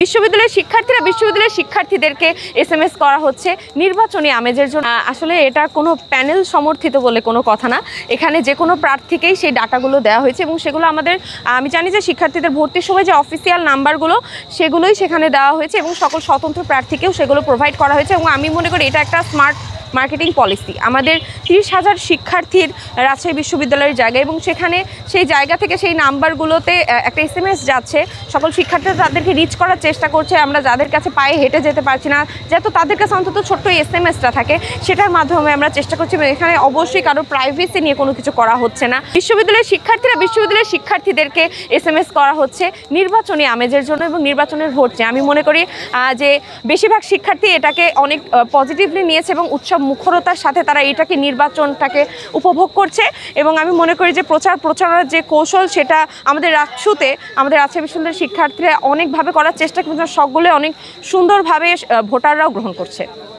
বিশ্ববিদ্যালয়ের শিক্ষার্থীদেরকে এসএমএস করা হচ্ছে নির্বাচনী আমেজের জন্য। আসলে এটা কোনো প্যানেল সমর্থিত বলে কোনো কথা না। এখানে যে কোনো প্রার্থীকেই সেই ডাটাগুলো দেওয়া হয়েছে এবং সেগুলো আমি জানি যে শিক্ষার্থীদের ভর্তির সময় যে অফিসিয়াল নাম্বারগুলো সেগুলোই সেখানে দেওয়া হয়েছে এবং সকল স্বতন্ত্র প্রার্থীকেও সেগুলো প্রোভাইড করা হয়েছে এবং আমি মনে করি এটা একটা স্মার্ট মার্কেটিং পলিসি। আমাদের 30,000 শিক্ষার্থীর রাজশাহী বিশ্ববিদ্যালয়ের জায়গা এবং সেখানে সেই জায়গা থেকে সেই নাম্বারগুলোতে একটা এসএমএস যাচ্ছে। সকল শিক্ষার্থীরা তাদেরকে রিচ করার চেষ্টা করছে। আমরা যাদের কাছে পায়ে হেঁটে যেতে পারছি না, যাতে তাদের কাছে অন্তত ছোট্ট এসএমএসটা থাকে, সেটার মাধ্যমে আমরা চেষ্টা করছি। এবং এখানে অবশ্যই কারো প্রাইভেসি নিয়ে কোনো কিছু করা হচ্ছে না। বিশ্ববিদ্যালয়ের শিক্ষার্থীদেরকে এসএমএস করা হচ্ছে নির্বাচনী আমেজের জন্য এবং নির্বাচনের ভোট চেয়ে। আমি মনে করি যে বেশিরভাগ শিক্ষার্থী এটাকে অনেক পজিটিভলি নিয়েছে এবং উৎসব মুখরতার সাথে তারা এটাকে নির্বাচনটাকে উপভোগ করছে। এবং আমি মনে করি যে প্রচারের যে কৌশল সেটা আমাদের রাজশাহী বিশ্ববিদ্যালয়ের শিক্ষার্থীরা অনেকভাবে করার চেষ্টা করছে, সবগুলো অনেক সুন্দরভাবে ভোটাররাও গ্রহণ করছে।